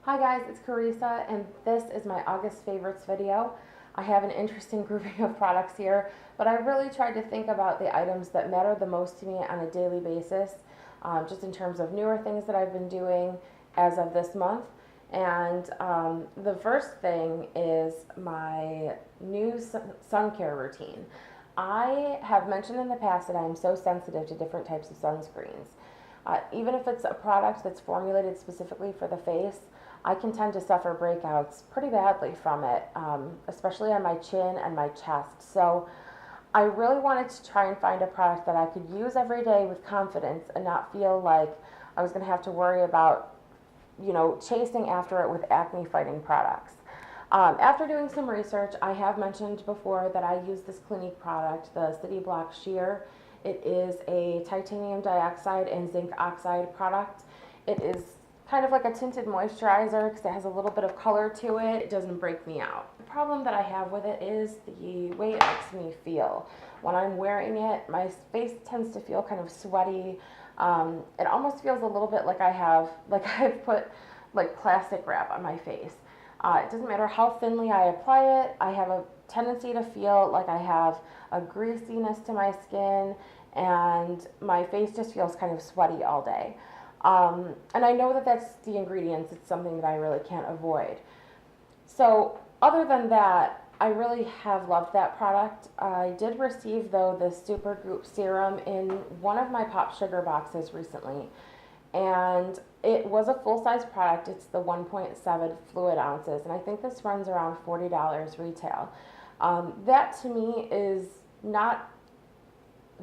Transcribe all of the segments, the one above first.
Hi guys, it's Carissa and this is my August favorites video. I have an interesting grouping of products here, but I really tried to think about the items that matter the most to me on a daily basis, just in terms of newer things that I've been doing as of this month. And the first thing is my new sun care routine. I have mentioned in the past that I am so sensitive to different types of sunscreens. Even if it's a product that's formulated specifically for the face, I can tend to suffer breakouts pretty badly from it, especially on my chin and my chest. So I really wanted to try and find a product that I could use every day with confidence and not feel like I was going to have to worry about, chasing after it with acne fighting products. After doing some research, I have mentioned before that I use this Clinique product, the City Block Sheer. It is a titanium dioxide and zinc oxide product. It is kind of like a tinted moisturizer because it has a little bit of color to it. It doesn't break me out. The problem that I have with it is the way it makes me feel. When I'm wearing it, my face tends to feel kind of sweaty. It almost feels a little bit like I've put like plastic wrap on my face. It doesn't matter how thinly I apply it. I have a tendency to feel like I have a greasiness to my skin and my face just feels kind of sweaty all day. And I know that that's the ingredients. It's something that I really can't avoid. So other than that, I really have loved that product. I did receive, though, the Supergoop serum in one of my Pop Sugar boxes recently. And it was a full-size product. It's the 1.7 fluid ounces. And I think this runs around $40 retail. That to me is not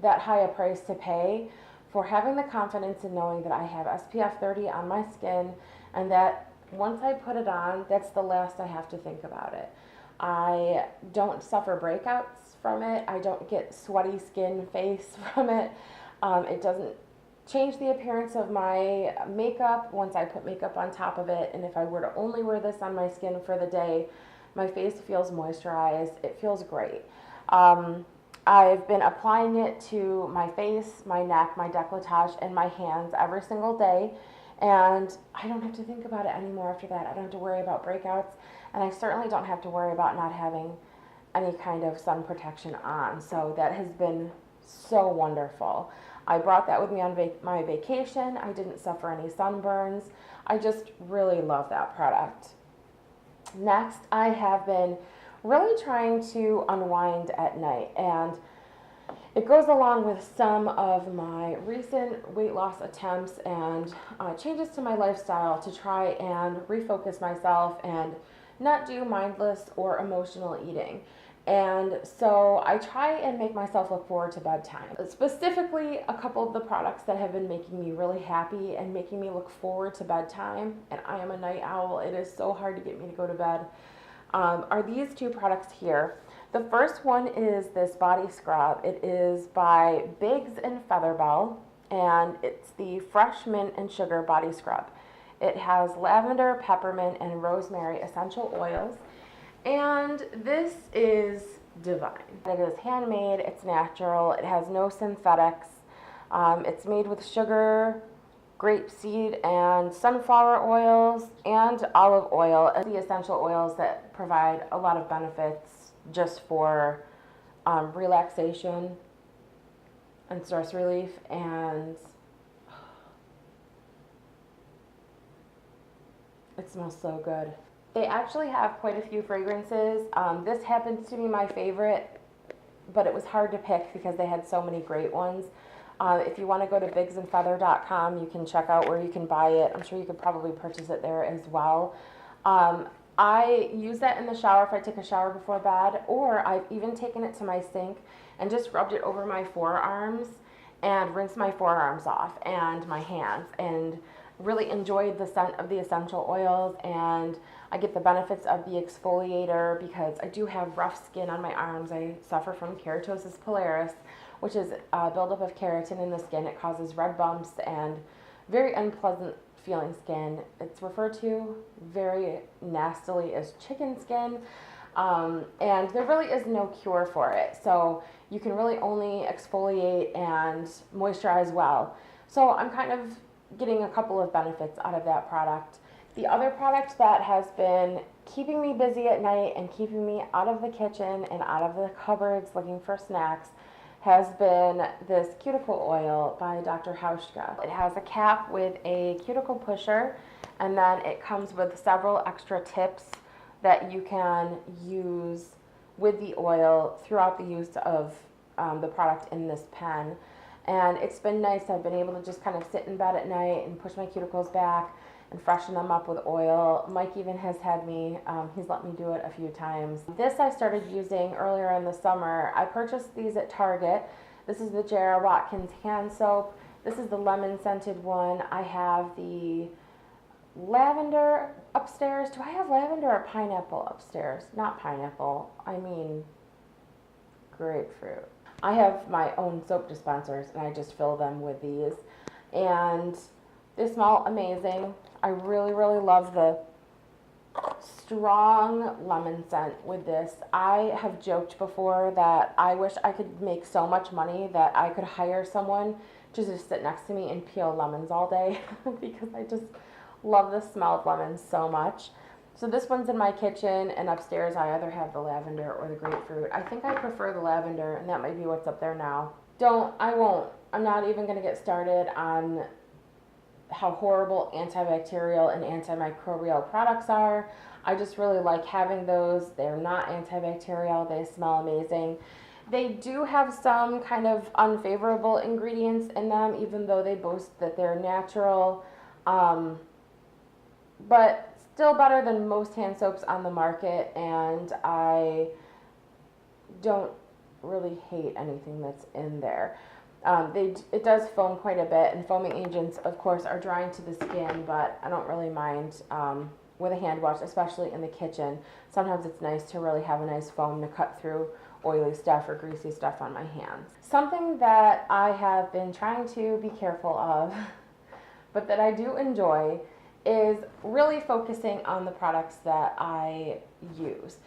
that high a price to pay for having the confidence in knowing that I have SPF 30 on my skin and that once I put it on, that's the last I have to think about it. I don't suffer breakouts from it. I don't get sweaty skin face from it. It doesn't change the appearance of my makeup once I put makeup on top of it. And if I were to only wear this on my skin for the day, my face feels moisturized. It feels great. I've been applying it to my face, my neck, my décolletage, and my hands every single day. And I don't have to think about it anymore after that. I don't have to worry about breakouts. And I certainly don't have to worry about not having any kind of sun protection on. So that has been so wonderful. I brought that with me on my vacation. I didn't suffer any sunburns. I just really love that product. Next, I have been really trying to unwind at night, and it goes along with some of my recent weight loss attempts and changes to my lifestyle to try and refocus myself and not do mindless or emotional eating. And so I try and make myself look forward to bedtime. Specifically, a couple of the products that have been making me really happy and making me look forward to bedtime, and I am a night owl, it is so hard to get me to go to bed, are these two products here. The first one is this body scrub. It is by Biggs and Featherbell, and it's the Fresh Mint and Sugar Body Scrub. It has lavender, peppermint, and rosemary essential oils, and this is divine. It is handmade, it's natural, it has no synthetics. It's made with sugar, grapeseed, and sunflower oils, and olive oil, the essential oils that provide a lot of benefits just for relaxation and stress relief. And it smells so good. They actually have quite a few fragrances. This happens to be my favorite, but it was hard to pick because they had so many great ones. If you want to go to biggsandfeather.com, you can check out where you can buy it. I'm sure you could probably purchase it there as well. I use that in the shower if I take a shower before bed, or I've even taken it to my sink and just rubbed it over my forearms and rinsed my forearms off and my hands, and really enjoyed the scent of the essential oils, and I get the benefits of the exfoliator because I do have rough skin on my arms. I suffer from keratosis pilaris, which is a buildup of keratin in the skin. It causes red bumps and very unpleasant feeling skin. It's referred to very nastily as chicken skin, and there really is no cure for it. So you can really only exfoliate and moisturize well. So I'm kind of getting a couple of benefits out of that product. The other product that has been keeping me busy at night and keeping me out of the kitchen and out of the cupboards looking for snacks has been this cuticle oil by Dr. Hauschka. It has a cap with a cuticle pusher, and then it comes with several extra tips that you can use with the oil throughout the use of the product in this pen. And it's been nice. I've been able to just kind of sit in bed at night and push my cuticles back and freshen them up with oil. Mike even has had me, he's let me do it a few times. This I started using earlier in the summer. I purchased these at Target. This is the J.R. Watkins hand soap. This is the lemon scented one. I have the lavender upstairs. Do I have lavender or pineapple upstairs? Not pineapple, I mean grapefruit. I have my own soap dispensers and I just fill them with these. And they smell amazing. I really love the strong lemon scent with this. I have joked before that I wish I could make so much money that I could hire someone to just sit next to me and peel lemons all day because I just love the smell of lemons so much. So this one's in my kitchen, and upstairs I either have the lavender or the grapefruit. I think I prefer the lavender, and that might be what's up there now. I'm not even going to get started on how horrible antibacterial and antimicrobial products are. I just really like having those. They're not antibacterial. They smell amazing. They do have some kind of unfavorable ingredients in them, even though they boast that they're natural. But still better than most hand soaps on the market, and I don't really hate anything that's in there. It does foam quite a bit, and foaming agents, of course, are drying to the skin, but I don't really mind with a hand wash, especially in the kitchen. Sometimes it's nice to really have a nice foam to cut through oily stuff or greasy stuff on my hands. Something that I have been trying to be careful of, but that I do enjoy, is really focusing on the products that I use.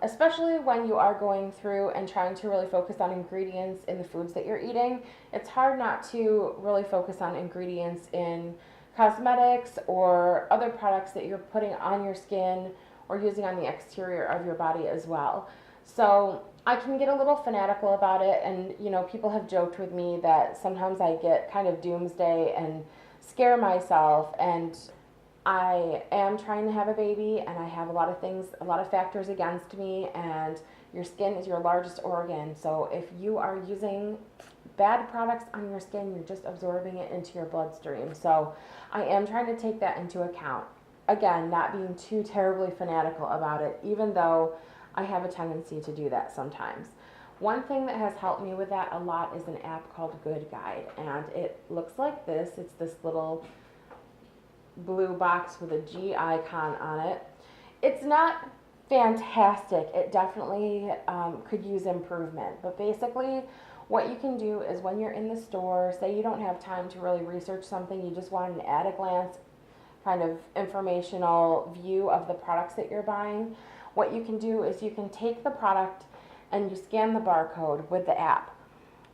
Especially when you are going through and trying to really focus on ingredients in the foods that you're eating. It's hard not to really focus on ingredients in cosmetics or other products that you're putting on your skin or using on the exterior of your body as well. So I can get a little fanatical about it, and people have joked with me that sometimes I get kind of doomsday and scare myself, and I am trying to have a baby, and I have a lot of factors against me, and your skin is your largest organ. So if you are using bad products on your skin, you're just absorbing it into your bloodstream. So I am trying to take that into account. Again, not being too terribly fanatical about it, even though I have a tendency to do that sometimes. One thing that has helped me with that a lot is an app called Good Guide, and it looks like this. It's this little blue box with a G icon on it. It's not fantastic. It definitely could use improvement, but basically what you can do is when you're in the store, say you don't have time to really research something, you just want an at a glance kind of informational view of the products that you're buying, what you can do is you can take the product and you scan the barcode with the app.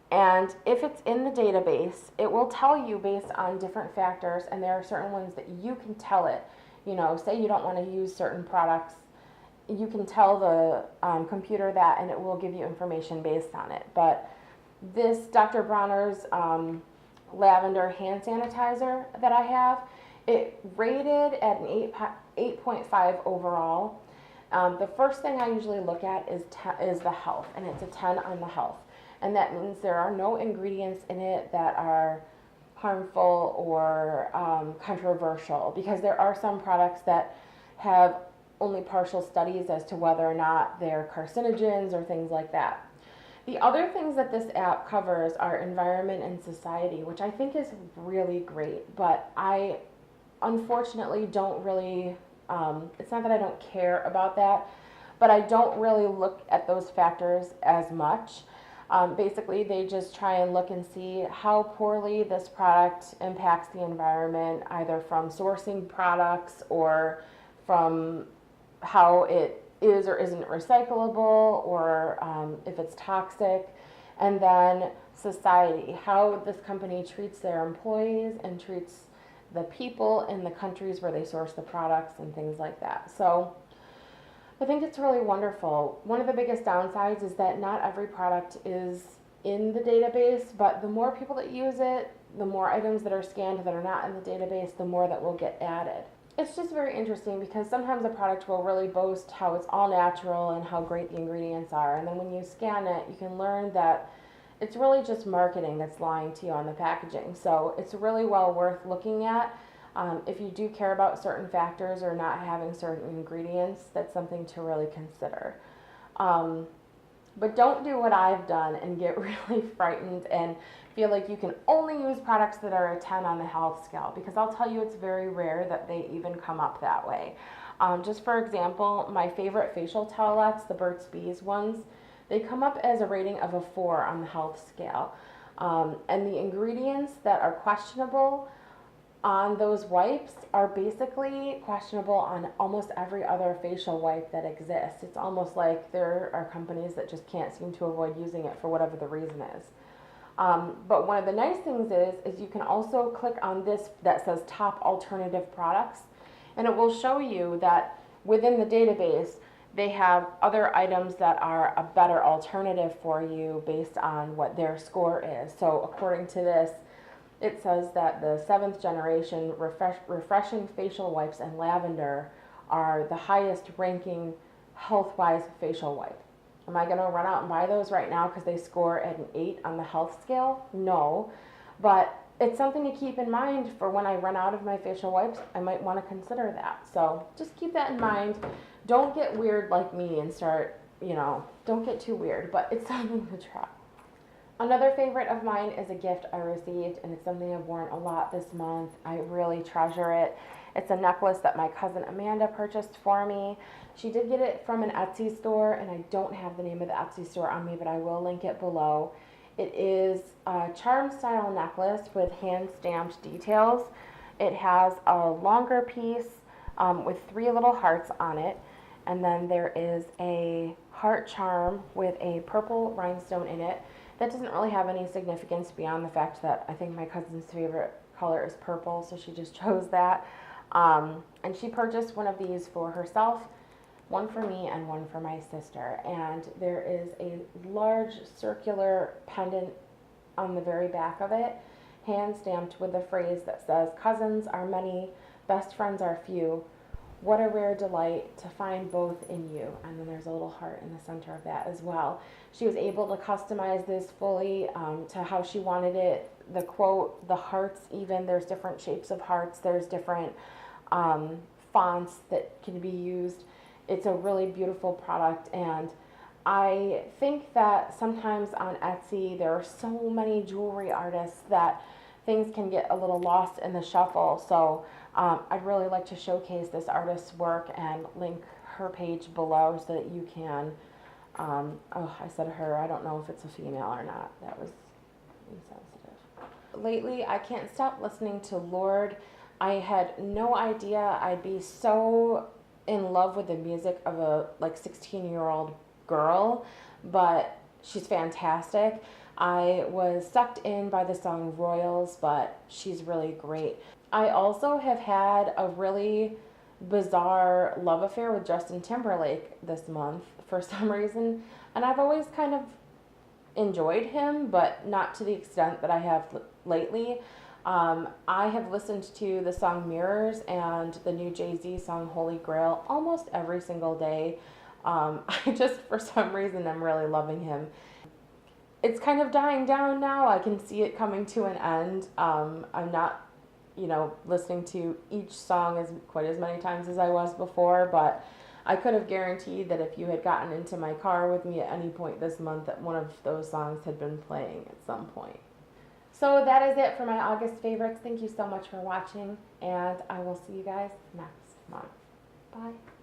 And if it's in the database, it will tell you based on different factors, and there are certain ones that you can tell it. Say you don't want to use certain products, you can tell the computer that, and it will give you information based on it. But this Dr. Bronner's lavender hand sanitizer that I have, it rated at an 8.5 overall. The first thing I usually look at is the health, and it's a 10 on the health. And that means there are no ingredients in it that are harmful or controversial, because there are some products that have only partial studies as to whether or not they're carcinogens or things like that. The other things that this app covers are environment and society, which I think is really great, but I unfortunately don't really, it's not that I don't care about that, but I don't really look at those factors as much. Basically, they just try and look and see how poorly this product impacts the environment, either from sourcing products or from how it is or isn't recyclable, or if it's toxic. And then society, how this company treats their employees and treats the people in the countries where they source the products and things like that. So I think it's really wonderful. One of the biggest downsides is that not every product is in the database, but the more people that use it, the more items that are scanned that are not in the database, the more that will get added. It's just very interesting because sometimes a product will really boast how it's all natural and how great the ingredients are, and then when you scan it, you can learn that it's really just marketing that's lying to you on the packaging. So it's really well worth looking at. If you do care about certain factors or not having certain ingredients, that's something to really consider. But don't do what I've done and get really frightened and feel like you can only use products that are a 10 on the health scale, because I'll tell you it's very rare that they even come up that way. Just for example, my favorite facial towelettes, the Burt's Bees ones, they come up as a rating of a 4 on the health scale. And the ingredients that are questionable on those wipes are basically questionable on almost every other facial wipe that exists. It's almost like there are companies that just can't seem to avoid using it for whatever the reason is. But one of the nice things is you can also click on this that says top alternative products, and it will show you that within the database they have other items that are a better alternative for you based on what their score is. So according to this, it says that the 7th generation refreshing facial wipes and lavender are the highest ranking health-wise facial wipe. Am I going to run out and buy those right now because they score at an 8 on the health scale? No, but it's something to keep in mind for when I run out of my facial wipes. I might want to consider that. So just keep that in mind. Don't get weird like me and start, don't get too weird, but it's something to try. Another favorite of mine is a gift I received, and it's something I've worn a lot this month. I really treasure it. It's a necklace that my cousin Amanda purchased for me. She did get it from an Etsy store, and I don't have the name of the Etsy store on me, but I will link it below. It is a charm style necklace with hand stamped details. It has a longer piece with 3 little hearts on it, and then there is a heart charm with a purple rhinestone in it. That doesn't really have any significance beyond the fact that I think my cousin's favorite color is purple, so she just chose that. And she purchased one of these for herself, one for me, and one for my sister. And there is a large circular pendant on the very back of it, hand stamped with a phrase that says, "Cousins are many, best friends are few. What a rare delight to find both in you." And then there's a little heart in the center of that as well. She was able to customize this fully to how she wanted it. The quote, the hearts even, there's different shapes of hearts. There's different fonts that can be used. It's a really beautiful product, and I think that sometimes on Etsy there are so many jewelry artists that things can get a little lost in the shuffle. So I'd really like to showcase this artist's work and link her page below so that you can, I said her, I don't know if it's a female or not. That was insensitive. Lately, I can't stop listening to Lorde. I had no idea I'd be so in love with the music of a 16-year-old girl, but she's fantastic. I was sucked in by the song Royals, but she's really great. I also have had a really bizarre love affair with Justin Timberlake this month for some reason, and I've always kind of enjoyed him, but not to the extent that I have lately. I have listened to the song Mirrors and the new Jay-Z song Holy Grail almost every single day. I just, for some reason, I'm really loving him. It's kind of dying down now. I can see it coming to an end. I'm not, listening to each song quite as many times as I was before, but I could have guaranteed that if you had gotten into my car with me at any point this month, that one of those songs had been playing at some point. So that is it for my August favorites. Thank you so much for watching, and I will see you guys next month. Bye.